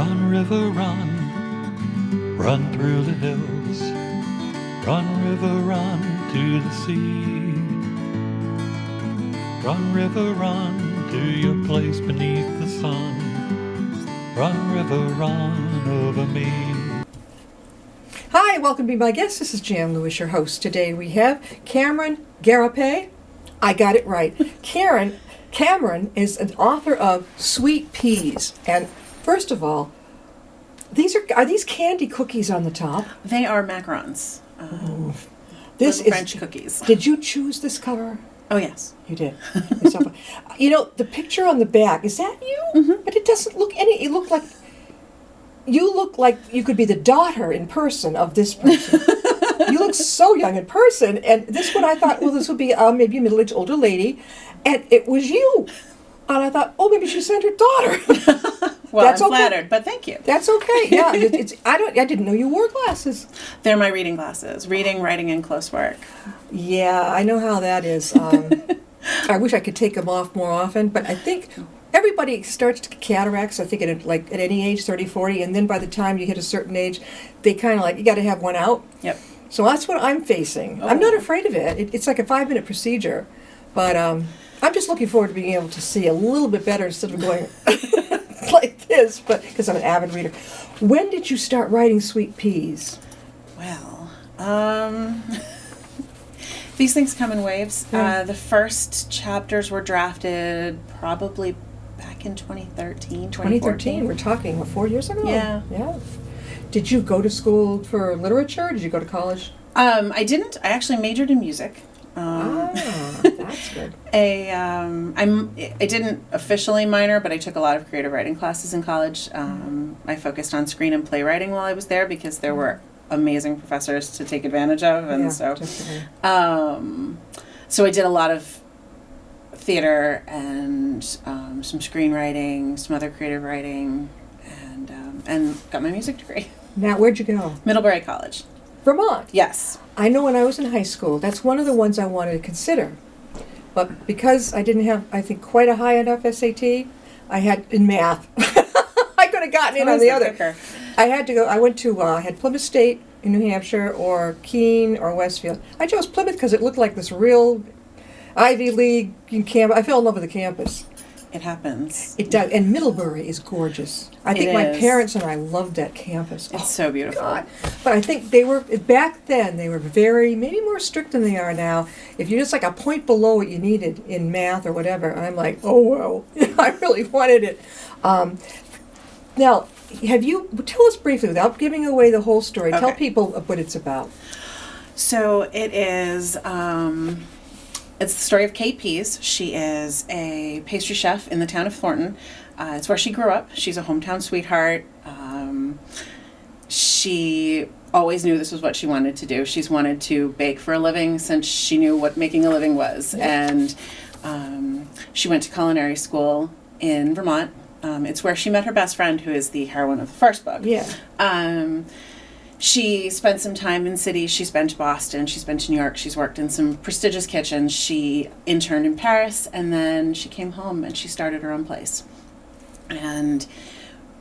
Run, river, run, run through the hills. Run, river, run to the sea. Run, river, run to your place beneath the sun. Run, river, run over me. Hi, welcome to Be My Guest. This is Jan Lewis, your host. Today we have Cameron Garriepy. I got it right. Cameron is an author of Sweet Peas. And first of all, are these candy cookies on the top? They are macarons. This is French cookies. Did you choose this cover? Oh, yes. You did. You know, the picture on the back, is that you? Mm-hmm. But it doesn't look any, you look like you could be the daughter in person of this person. You look so young in person. And this one I thought, well, this would be maybe a middle-aged older lady. And it was you. And I thought, oh, maybe she sent her daughter. Well, That's I'm okay. flattered, but thank you. That's okay. Yeah, I didn't know you wore glasses. They're my reading glasses. Reading, writing, and close work. Yeah, I know how that is. I wish I could take them off more often, but I think everybody starts to get cataracts, I think at any age, 30, 40, and then by the time you hit a certain age, they kind of you got to have one out. Yep. So that's what I'm facing. Oh. I'm not afraid of it. It's like a 5-minute procedure, but I'm just looking forward to being able to see a little bit better instead of going like this, but because I'm an avid reader. When did you start writing Sweet Peas? Well, these things come in waves. Yeah. The first chapters were drafted probably back in 2013, 2013. We're talking 4 years ago. Yeah. Yeah. Did you go to school for literature? Did you go to college? I didn't. I actually majored in music. That's good. I didn't officially minor, but I took a lot of creative writing classes in college. I focused on screen and playwriting while I was there because there were amazing professors to take advantage of, and so I did a lot of theater and some screenwriting, some other creative writing, and got my music degree. Now, where'd you go? Middlebury College. Vermont. Yes. I know when I was in high school, that's one of the ones I wanted to consider. But because I didn't have, I think, quite a high enough SAT, I had in math. I could have gotten in on the other. Kicker. I had to go, I went to, I had Plymouth State in New Hampshire or Keene or Westfield. I chose Plymouth because it looked like this real Ivy League campus. I fell in love with the campus. It happens. It does. And Middlebury is gorgeous. I think my parents and I loved that campus. It's so beautiful. God. But I think they were, back then, they were maybe more strict than they are now. If you're just like a point below what you needed in math or whatever, I'm like, oh, well, I really wanted it. Now, tell us briefly, without giving away the whole story, tell people what it's about. So it is, it's the story of Kate Pease. She is a pastry chef in the town of Thornton. It's where she grew up. She's a hometown sweetheart. She always knew this was what she wanted to do. She's wanted to bake for a living since she knew what making a living was. Yeah. And she went to culinary school in Vermont. It's where she met her best friend, who is the heroine of the first book. Yeah. She spent some time in cities. She's been to Boston. She's been to New York. She's worked in some prestigious kitchens. She interned in Paris, and then she came home and she started her own place. And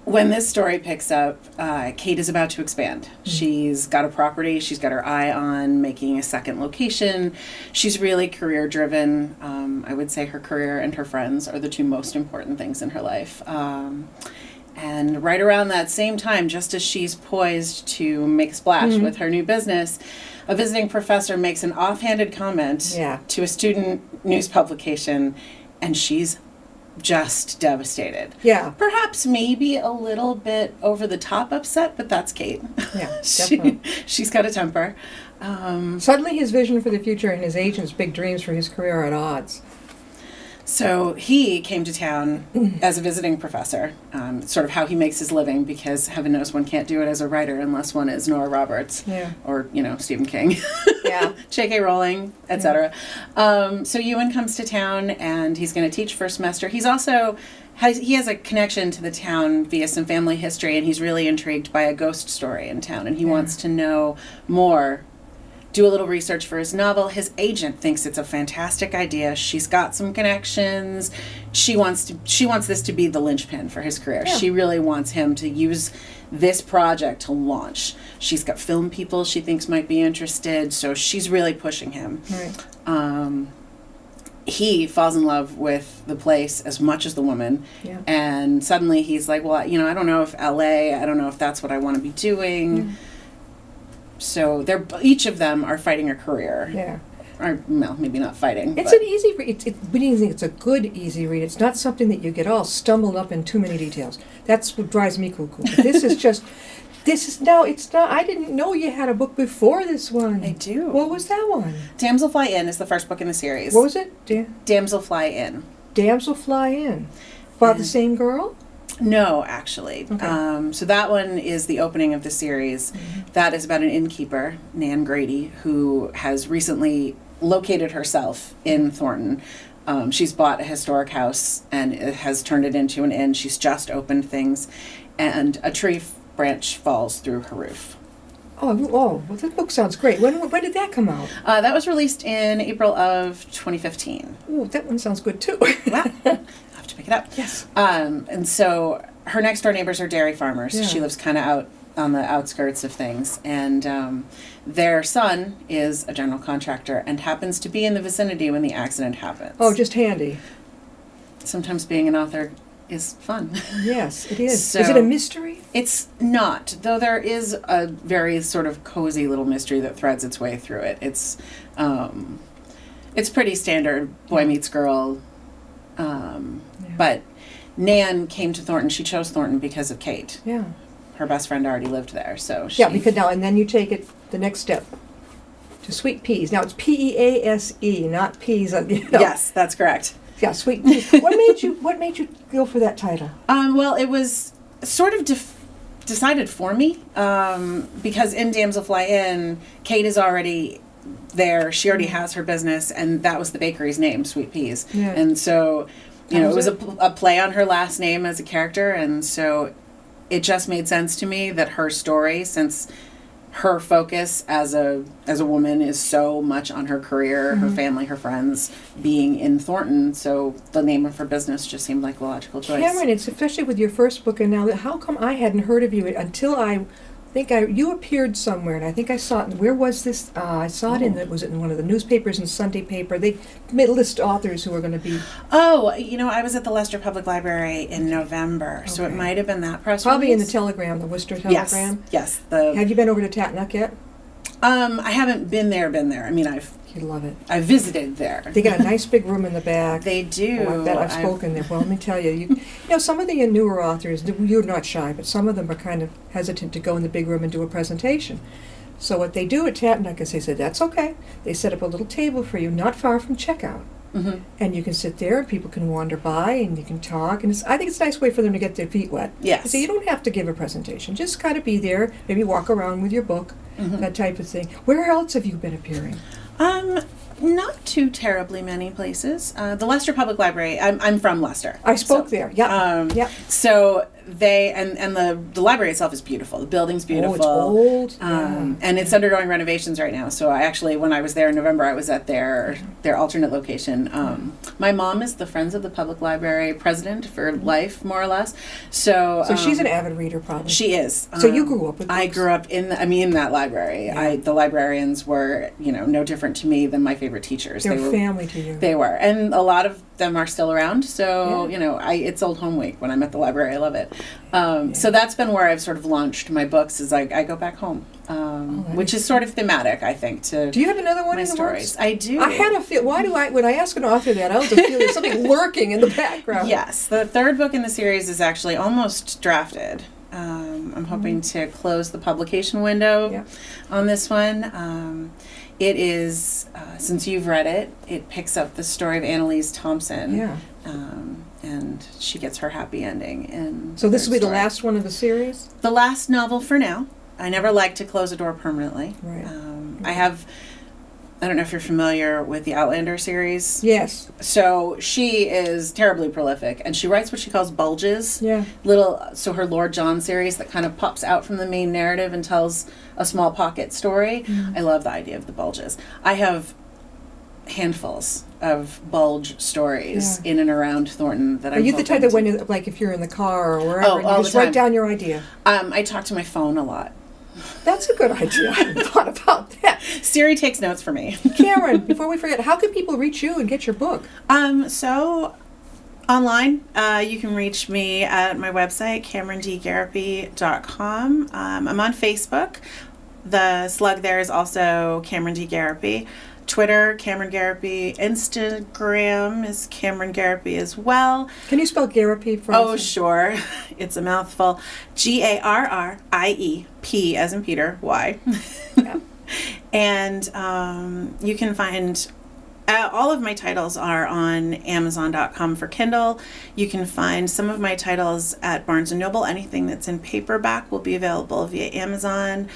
when this story picks up, Kate is about to expand. Mm-hmm. She's got a property. She's got her eye on making a second location. She's really career-driven. I would say her career and her friends are the two most important things in her life. And right around that same time, just as she's poised to make a splash with her new business, a visiting professor makes an offhanded comment to a student news publication, and she's just devastated. Yeah. Perhaps maybe a little bit over the top upset, but that's Kate. Yeah, definitely. She's got a temper. Suddenly his vision for the future and his agent's big dreams for his career are at odds. So he came to town as a visiting professor, sort of how he makes his living, because heaven knows one can't do it as a writer unless one is Nora Roberts or, Stephen King, J.K. Rowling, etc. So Ewan comes to town and he's going to teach first semester. He's also, he has a connection to the town via some family history, and he's really intrigued by a ghost story in town, and he wants to know more do a little research for his novel. His agent thinks it's a fantastic idea. She's got some connections. She wants this to be the linchpin for his career. Yeah. She really wants him to use this project to launch. She's got film people she thinks might be interested, so she's really pushing him. Right. He falls in love with the place as much as the woman, Yeah. and suddenly he's like, well, I don't know if I don't know if that's what I want to be doing. Yeah. So they're each of them are fighting a career. Yeah. Or, well, maybe not fighting. It's but an easy read. We didn't think it's a good easy read. It's not something that you get all stumbled up in too many details. That's what drives me cuckoo. But this is just, it's not, I didn't know you had a book before this one. I do. What was that one? Damselfly In is the first book in the series. What was it? Damselfly In. Damselfly In. About the And- same girl? No, actually. Okay. So that one is the opening of the series. That is about an innkeeper, Nan Grady, who has recently located herself in Thornton. She's bought a historic house and it has turned it into an inn. She's just opened things, and a tree branch falls through her roof. Oh, well, that book sounds great. When did that come out? That was released in April of 2015. Ooh, that one sounds good too. Wow. I'll have to pick it up. Yes. And so her next door neighbors are dairy farmers. Yeah. She lives kind of out on the outskirts of things. And their son is a general contractor and happens to be in the vicinity when the accident happens. Oh, just handy. Sometimes being an author is fun. Yes, it is. So- Is it a mystery? It's not, though there is a very sort of cozy little mystery that threads its way through it. It's pretty standard boy meets girl. But Nan came to Thornton. She chose Thornton because of Kate. Yeah. Her best friend already lived there, so she... Yeah, because now, and then you take it the next step to Sweet Peas. Now it's Pease, not peas. Yes, that's correct. Yeah, Sweet Peas. What made you go for that title? Well, it was sort of decided for me because in Damselfly Inn, Kate is already there. She already has her business, and that was the bakery's name, Sweet Peas. Yeah. And so, it was it? a play on her last name as a character, and so it just made sense to me that her story, since her focus as a woman is so much on her career, her family, her friends, being in Thornton, so the name of her business just seemed like a logical choice. Cameron, it's especially with your first book, and now how come I hadn't heard of you until I think you appeared somewhere, and I think I saw it. Where was this? I saw it was it in one of the newspapers and Sunday paper? They made list authors who were going to be Oh, I was at the Leicester Public Library in November, so it Okay. might have been that press probably in the release. Telegram, the Worcester Yes, Telegram. yes. Have you been over to Tatnuck yet? I haven't been there. I mean, You'd love it. I visited there. They got a nice big room in the back. They do. Oh, I bet I've spoken there. Well, let me tell you, you know, some of the newer authors, you're not shy, but some of them are kind of hesitant to go in the big room and do a presentation. So what they do at Tatnuck is they said, that's okay. They set up a little table for you not far from checkout. Mhm. And you can sit there and people can wander by and you can talk. And I think it's a nice way for them to get their feet wet. Yes. So you don't have to give a presentation. Just kind of be there, maybe walk around with your book, that type of thing. Where else have you been appearing? Not too terribly many places. The Leicester Public Library. I'm from Leicester. I spoke there. Yeah. Yeah. So they and the library itself is beautiful. The building's beautiful. Oh, it's old. And it's undergoing renovations right now. So I actually, when I was there in November, I was at their alternate location. My mom is the Friends of the Public Library president for life, more or less. So she's an avid reader, probably. She is. So you grew up with I books? grew up in that library. Yeah. The librarians were, no different to me than my favorite teachers. They're They were family to you. They were, and a lot of them are still around. So Yeah. it's old home week when I'm at the library. I love it. So that's been where I've sort of launched my books. Is I go back home, which is sort of thematic, I think. To Do you have another one my in the stories, works? I do. I had a feel. When I ask an author that, I always feel there's something lurking in the background. Yes, the third book in the series is actually almost drafted. I'm hoping to close the publication window Yeah. on this one. It is, since you've read it, it picks up the story of Annalise Thompson. Yeah. And she gets her happy ending. So this third will be the story. last one of the series? The last novel for now. I never like to close a door permanently. Right. I have I don't know if you're familiar with the Outlander series. Yes. So she is terribly prolific, and she writes what she calls bulges. Yeah. So her Lord John series that kind of pops out from the main narrative and tells a small pocket story. I love the idea of the bulges. I have handfuls of bulge stories in and around Thornton that Are you the type that when you, like if you're in the car or wherever, you all just the time. write down your idea? I talk to my phone a lot. That's a good idea. I hadn't thought about that. Siri takes notes for me. Cameron, before we forget, how can people reach you and get your book? So online, you can reach me at my website, CameronDGarriepy.com. I'm on Facebook. The slug there is also Cameron D. Garriepy. Twitter, Cameron Garriepy. Instagram is Cameron Garriepy as well. Can you spell Garriepy for Oh, us? sure. It's a mouthful. Garriep, as in Peter, Y. Yeah. And you can find all of my titles are on Amazon.com for Kindle. You can find some of my titles at Barnes & Noble. Anything that's in paperback will be available via Amazon,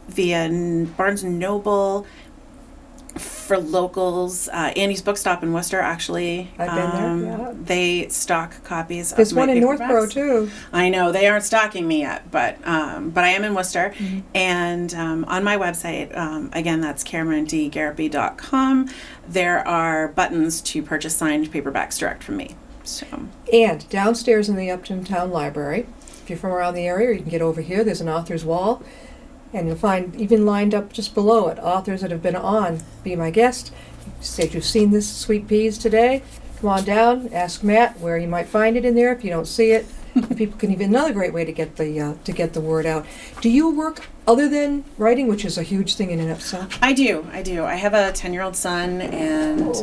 via Barnes & Noble. For locals, Annie's Bookstop in Worcester, actually. I've been there, yeah. They stock copies There's of my one in paperbacks. Northborough, too. I know, they aren't stocking me yet, but I am in Worcester. And on my website, again, that's CameronDGarriepy.com, there are buttons to purchase signed paperbacks direct from me. So. And downstairs in the Upton Town Library, if you're from around the area, or you can get over here, there's an author's wall. And you'll find, even lined up just below it, authors that have been on Be My Guest. You said you've seen this Sweet Peas today. Come on down, ask Matt where you might find it in there if you don't see it. And people can even, another great way to get the word out. Do you work other than writing, which is a huge thing in and of itself? I do. I have a 10-year-old son, and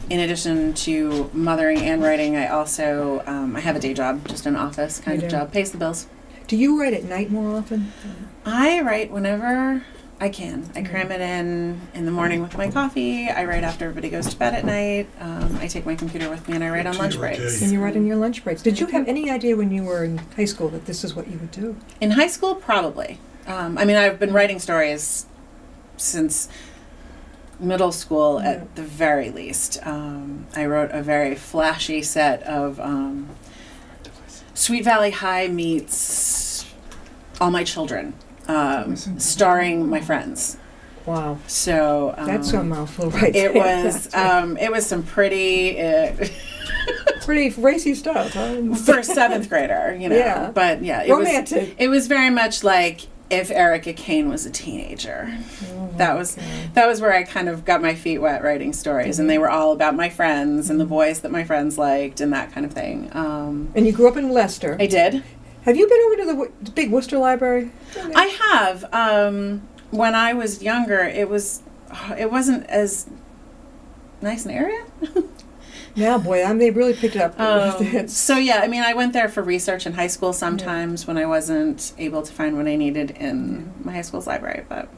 in addition to mothering and writing, I also I have a day job, just an office kind of job, pays the bills. Do you write at night more often? I write whenever I can. I cram it in the morning with my coffee. I write after everybody goes to bed at night. I take my computer with me and I write on lunch breaks. And you write on your lunch breaks. Did you have any idea when you were in high school that this is what you would do? In high school, probably. I've been writing stories since middle school at the very least. I wrote a very flashy set of Sweet Valley High meets All My Children, starring my friends. Wow. So that's a mouthful, right? It was it was some pretty pretty racy stuff, huh? For a 7th grader, you know. Yeah. But yeah, romantic. It was very much like if Erica Kane was a teenager. That was where I kind of got my feet wet writing stories, and they were all about my friends and the boys that my friends liked and that kind of thing. And you grew up in Leicester. I did. Have you been over to the big Worcester Library? I have. When I was younger, it wasn't as nice an area. Now, boy, they really picked it up. So yeah, I went there for research in high school sometimes when I wasn't able to find what I needed in my high school's library. But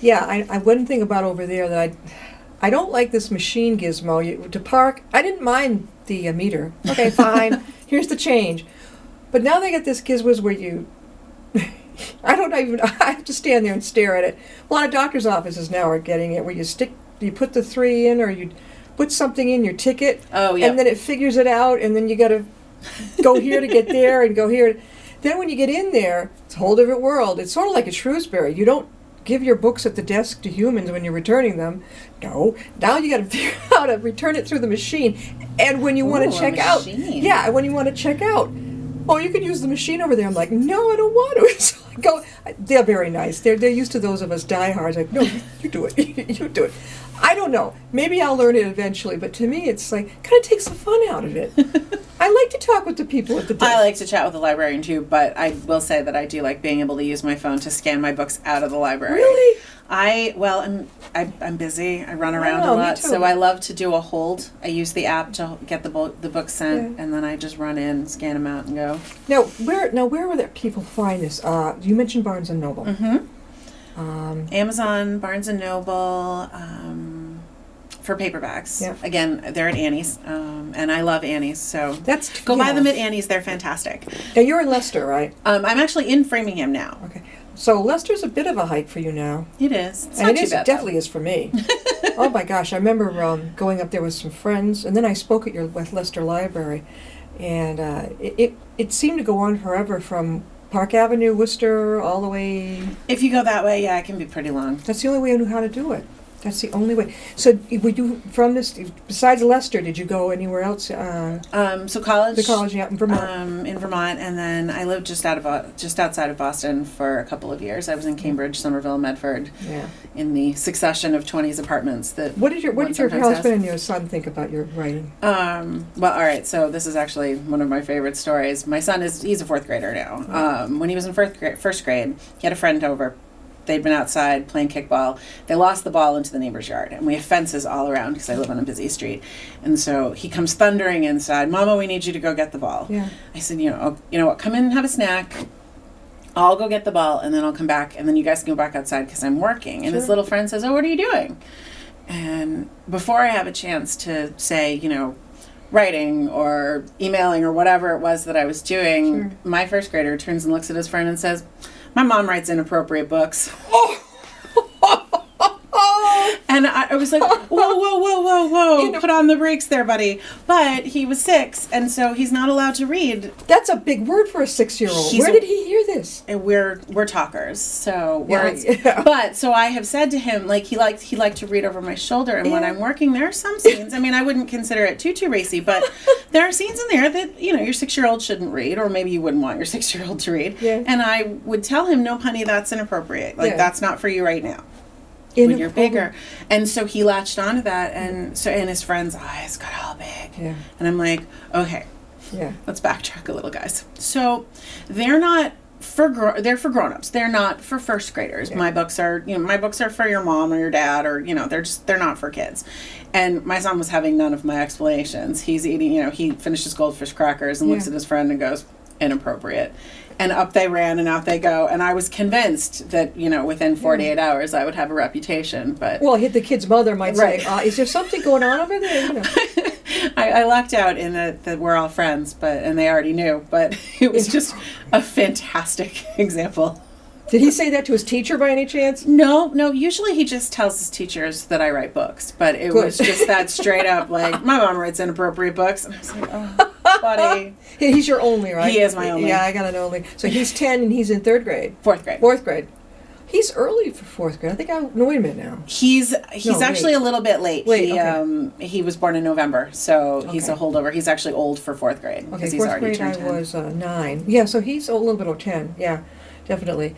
yeah, I one thing about over there that I don't like this machine gizmo to park. I didn't mind the meter. Okay, fine. Here's the change. But now they got this gizmos where you. I have to stand there and stare at it. A lot of doctors' offices now are getting it where you put the 3 in, or you put something in your ticket. Oh, yeah. And then it figures it out, and then you got to go here to get there and go here. Then when you get in there, it's a whole different world. It's sort of like a Shrewsbury. You don't give your books at the desk to humans when you're returning them. No. Now you got to figure out how to return it through the machine. And when you want to check out. Yeah, when you want to check out. Oh, you can use the machine over there. I'm like, no, I don't want to. So I go. They're very nice. They're used to those of us diehards. Like, no, you do it. You do it. I don't know. Maybe I'll learn it eventually. But to me, it's like kind of takes the fun out of it. I like to talk with the people at the desk. I like to chat with the librarian too, but I will say that I do like being able to use my phone to scan my books out of the library. Really? I'm busy. I run around a lot, so I love to do a hold. I use the app to get the book sent, and then I just run in, scan them out, and go. Now, where would that people find this? You mentioned Barnes and Noble. Mm-hmm. Amazon, Barnes and Noble, for paperbacks. Yeah. Again, they're at Annie's, and I love Annie's, so go buy them at Annie's. They're fantastic. Now you're in Leicester, right? I'm actually in Framingham now. Okay. So Leicester's a bit of a hike for you now. It is. It's And not it too is, bad. definitely is for me. Oh my gosh, I remember going up there with some friends, and then I spoke at your West Leicester Library, and it seemed to go on forever from Park Avenue, Worcester, all the way. If you go that way, yeah, it can be pretty long. That's the only way I knew how to do it. That's the only way. So, would you from this besides Leicester? Did you go anywhere else? So college. The college, yeah, in Vermont. In Vermont, and then I lived just outside of Boston for a couple of years. I was in Cambridge, Somerville, Medford, Yeah. in the succession of 20s apartments that. What did your one sometimes husband has. and your son think about your writing? Well, all right. So this is actually one of my favorite stories. My son he's a fourth grader now. When he was in first grade, he had a friend over. They'd been outside playing kickball. They lost the ball into the neighbor's yard, and we have fences all around because I live on a busy street. And so he comes thundering inside. Mama, we need you to go get the ball. Yeah. I said, you know what? Come in and have a snack. I'll go get the ball, and then I'll come back, and then you guys can go back outside because I'm working. And his Sure. little friend says, "Oh, what are you doing?" And before I have a chance to say, writing or emailing or whatever it was that I was doing, Sure. my first grader turns and looks at his friend and says, "My mom writes inappropriate books." And I was like, whoa, put on the brakes there, buddy. But he was 6, and so he's not allowed to read. That's a big word for a 6-year-old. He's Where a- did he hear this? And we're talkers, so Yeah, words. yeah. But so I have said to him, like he liked to read over my shoulder, and when Yeah. I'm working, there are some scenes. I mean, I wouldn't consider it too racy, but there are scenes in there that your 6-year-old shouldn't read, or maybe you wouldn't want your 6-year-old to read. Yeah. And I would tell him, "No, honey, that's inappropriate. Like Yeah. that's not for you right now. When you're Inappropriate. bigger." And so he latched onto that, and his friend's eyes got all big. Yeah. And I'm like, okay, Yeah. let's backtrack a little, guys. So they're not they're for grown-ups. They're not for first graders. Yeah. My books are for your mom or your dad, or they're not for kids. And my son was having none of my explanations. He's eating, he finished his goldfish crackers and looks Yeah. at his friend and goes, "Inappropriate." And up they ran and out they go. And I was convinced that, within 48 hours I would have a reputation. But Well, the kid's mother might say, Right. "Is there something going on over there?" I lucked out in that we're all friends, and they already knew. But it was just a fantastic example. Did he say that to his teacher by any chance? No. Usually he just tells his teachers that I write books, but it Good. was just that straight up like, "My mom writes inappropriate books," and I was like, "Oh, buddy." He's your only, right? He is my only. Yeah, I got an only. So he's 10 and he's in 3rd grade. Fourth grade. 4th grade. He's early for 4th grade. I think no, wait a minute now. He's No, actually late. a little bit late. Late, He okay. he was born in November, so he's a Okay. holdover. He's actually old for 4th grade Okay, because he's 4th already grade turned I 10. was 9. Yeah, so he's a little bit of 10. Yeah, definitely.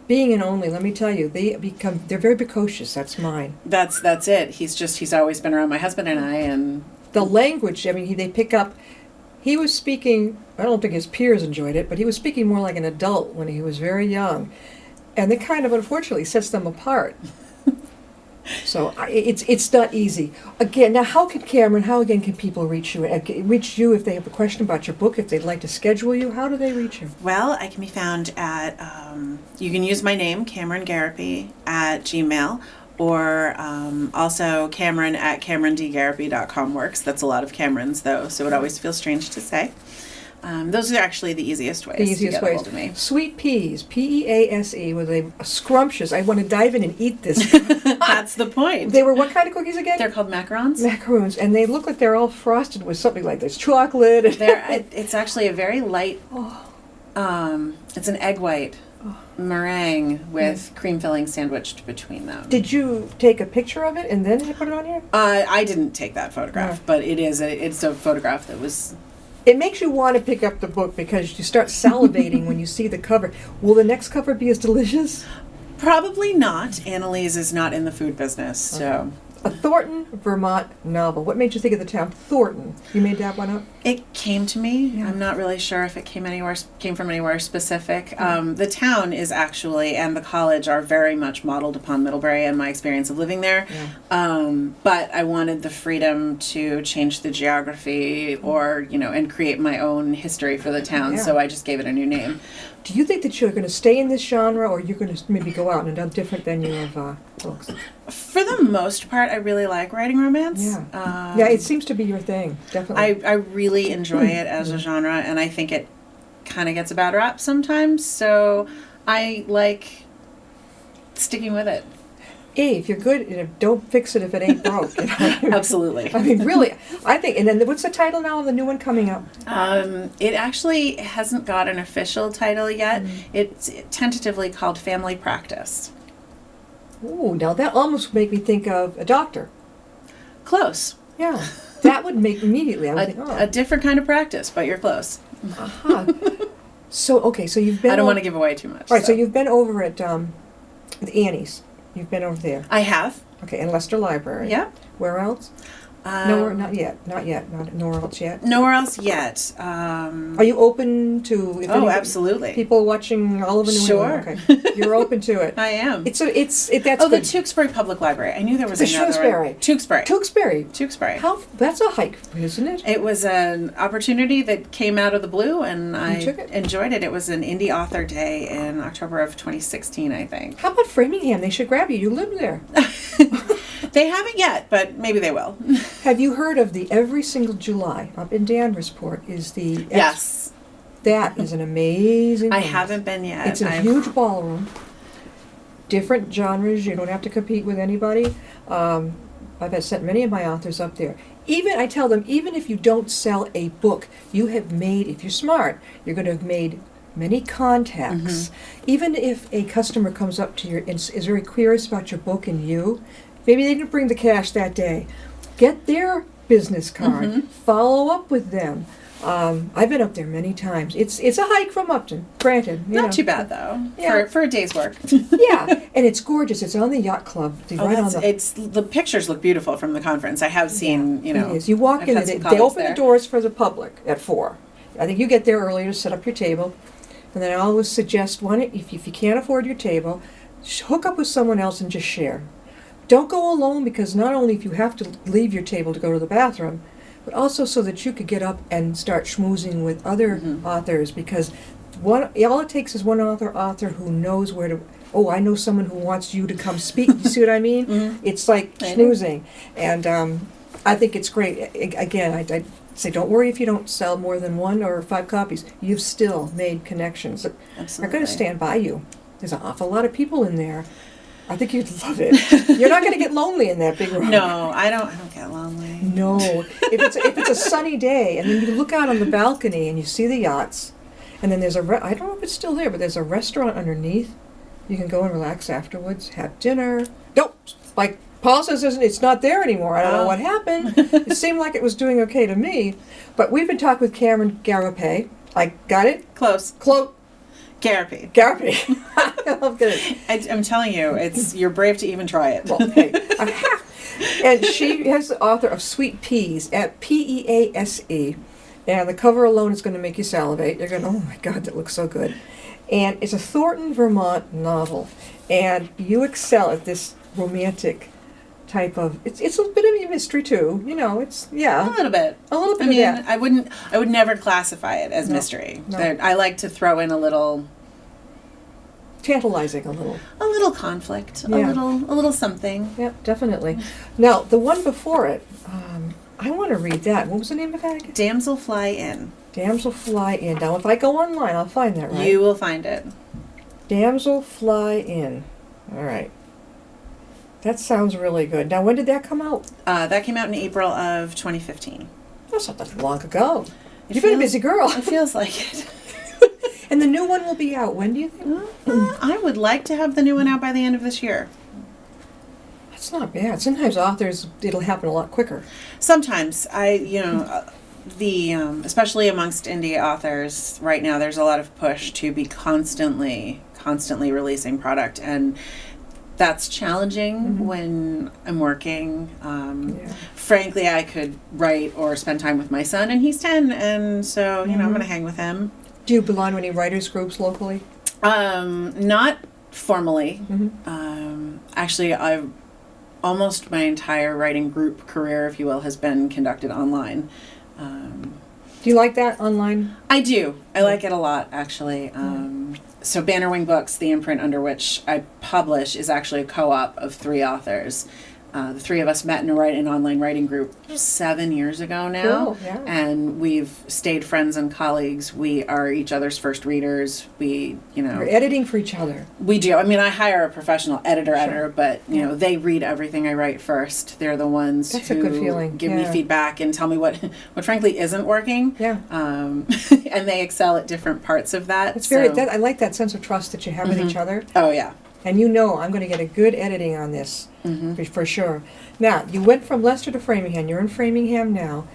Being an only, let me tell you, they're very precocious. That's mine. That's it. He's always been around my husband and I, and The language, I mean, they pick up. He was speaking, I don't think his peers enjoyed it, but he was speaking more like an adult when he was very young. And that kind of unfortunately sets them apart. So it's not easy. Again, now how can people reach you? Reach you if they have a question about your book, if they'd like to schedule you? How do they reach you? well, I can be found at, you can use my name, Cameron Garriepy, at Gmail, or also Cameron at CameronDGarriepy.com works. That's a lot of Camerons, though, so it always feels strange to say. Those are actually the easiest ways The easiest to get a ways. hold of me. Sweet peas, Pease, with a scrumptious. I want to dive in and eat this. That's the point. They were what kind of cookies again? They're called macarons. Macaroons, and they look like they're all frosted with something like this chocolate. It's actually a very light, it's an egg white meringue with cream filling sandwiched between them. Did you take a picture of it and then put it on here? I didn't take that photograph, No. but it's a photograph that was. It makes you want to pick up the book because you start salivating when you see the cover. Will the next cover be as delicious? Probably not. Annalise is not in the food business, so. A Thornton, Vermont novel. What made you think of the town Thornton? You made that one up? It came to me. Yeah. I'm not really sure if it came from anywhere specific. The town is actually, and the college are very much modeled upon Middlebury and my experience of living there. Yeah. But I wanted the freedom to change the geography or, and create my own history for the town. Yeah. So I just gave it a new name. Do you think that you're going to stay in this genre, or you're going to maybe go out in a different venue of books? For the most part, I really like writing romance. Yeah. Yeah, it seems to be your thing, definitely. I really enjoy it as a genre, and I think it kind of gets a bad rap sometimes. So I like sticking with it. Hey, if you're good, don't fix it if it ain't broke. Absolutely. I mean, really, I think. And then what's the title now of the new one coming up? It actually hasn't got an official title yet. It's tentatively called Family Practice. Ooh, now that almost make me think of a doctor. Close. Yeah, that would make immediately. I would think, A different kind of practice, but you're close. aha. So okay, so you've been. I don't want to give away too much. All right, so you've been over at the Annie's. You've been over there. I have. Okay, in Leicester Library. Yeah. Where else? Nowhere, not yet. Not nowhere else yet. Nowhere else yet. Are you open to? If anybody- absolutely. People watching all over New Sure. England. Okay, you're open to it. I am. That's the good. Tewksbury Public Library. I knew there was The another Shrewsbury. one. Tewksbury. Tewksbury. That's a hike, isn't it? It was an opportunity that came out of the blue, and I took it? enjoyed it. It was an indie author day in October of 2016, I think. How about Framingham? They should grab you. You live there. They haven't yet, but maybe they will. Have you heard of the every single July up in Danversport is the Yes. That is an amazing I thing. haven't been yet. It's a huge ballroom. Different genres. You don't have to compete with anybody. I've sent many of my authors up there. Even I tell them, even if you don't sell a book, you have made. If you're smart, you're going to have made many contacts. Even if a customer comes up to you and is very curious about your book and you, maybe they didn't bring the cash that day. Get their business card. Follow up with them. I've been up there many times. It's a hike from Upton, granted. You know. Not too bad though. Yeah. For a day's work. Yeah, and it's gorgeous. It's on the yacht club. It's the pictures look beautiful from the conference. I have seen, It is. You walk I've in, had and some they colleagues open there. the doors for the public at 4. I think you get there earlier to set up your table. And then I always suggest, if you can't afford your table, hook up with someone else and just share. Don't go alone, because not only if you have to leave your table to go to the bathroom, but also so that you could get up and start schmoozing with other authors, because all it takes is one author who knows where to. Oh, I know someone who wants you to come speak. You see what I mean? It's like schmoozing, and I think it's great. Again, I say don't worry if you don't sell more than 1 or 5 copies. You've still made connections that are going to stand by you. There's an awful lot of people in there. I think you'd love it. You're not going to get lonely in that big room. No, I don't get lonely. No. If it's a sunny day and then you look out on the balcony and you see the yachts, and then there's I don't know if it's still there, but there's a restaurant underneath. You can go and relax afterwards, have dinner. Nope. Like Paul says, it's not there anymore. I don't know what happened. It seemed like it was doing okay to me. But we've been talking with Cameron Garriepy. I got it? Close. Garriepy. Garriepy. I love it. I'm telling you, you're brave to even try it. Well, hey. And she is the author of Sweet Peas at Pease. And the cover alone is going to make you salivate. You're going, oh my God, that looks so good. And it's a Thornton, Vermont novel. And you excel at this romantic type of, it's a bit of a mystery too. It's, yeah. A little bit. A little bit I mean, of that. I would never classify it as mystery. No. I like to throw in a little Tantalizing a little. A little conflict. Yeah. A little something. Yeah, definitely. Now, the one before it, I want to read that. What was the name of that again? Damsel Fly In. Damsel Fly In. Now, if I go online, I'll find that, right? You will find it. Damsel Fly In. All right. That sounds really good. Now, when did that come out? That came out in April of 2015. That's not that long ago. You've been a busy girl. It feels like it. And the new one will be out. When do you think? I would like to have the new one out by the end of this year. That's not bad. Sometimes authors, it'll happen a lot quicker. Sometimes especially amongst indie authors right now, there's a lot of push to be constantly releasing product, and that's challenging when I'm working. Frankly, I could write or spend time with my son, and he's 10, and so I'm going to hang with him. Do you belong to any writers groups locally? Not formally. Actually, almost my entire writing group career, if you will, has been conducted online. Do you like that online? I do. I like it a lot, actually. So Bannerwing Books, the imprint under which I publish, is actually a co-op of 3 authors. The three of us met in an online writing group 7 years ago now. Cool, yeah. And we've stayed friends and colleagues. We are each other's first readers. We, We're editing for each other. we do. I mean, I hire a professional editor, Sure. but, Yeah. they read everything I write first. They're the ones That's who a good feeling, give me yeah. feedback and tell me what frankly isn't working. Yeah. And they excel at different parts of that. It's very, so- I like that sense of trust that you have with each other. Oh, yeah. And I'm going to get a good editing on this, for sure. Now, you went from Leicester to Framingham. You're in Framingham now.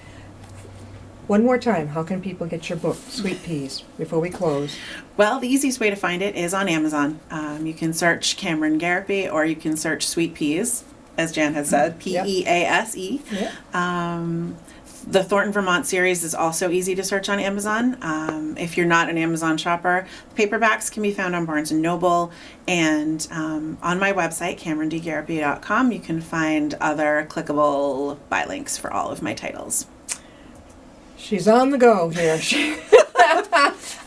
One more time, how can people get your book, Sweet Peas, before we close? Well, the easiest way to find it is on Amazon. You can search Cameron Garriepy, or you can search Sweet Peas, as Jan has said, Pease. Yeah. The Thornton, Vermont series is also easy to search on Amazon. If you're not an Amazon shopper, paperbacks can be found on Barnes & Noble. And on my website, CameronDGarriepy.com, you can find other clickable buy links for all of my titles. She's on the go here.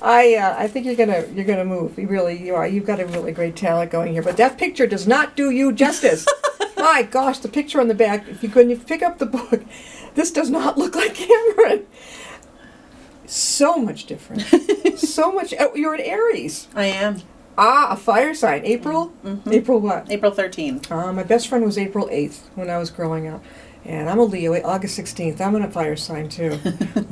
I think you're gonna move. You are. You've got a really great talent going here. But that picture does not do you justice. My gosh, the picture on the back. If you pick up the book, this does not look like Cameron. So much different. So much. Oh, you're an Aries. I am. A fire sign. April. April what? April 13th. My best friend was April 8th when I was growing up. And I'm a Leo, August 16th. I'm in a fire sign, too.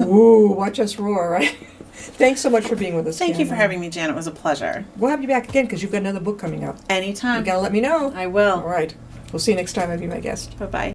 Ooh, watch us roar, right? Thanks so much for being with us. Thank you for Cameron. having me, Jan. It was a pleasure. We'll have you back again because you've got another book coming up. Anytime. You got to let me know. I will. All right. We'll see you next time. I'll be my guest. Bye-bye.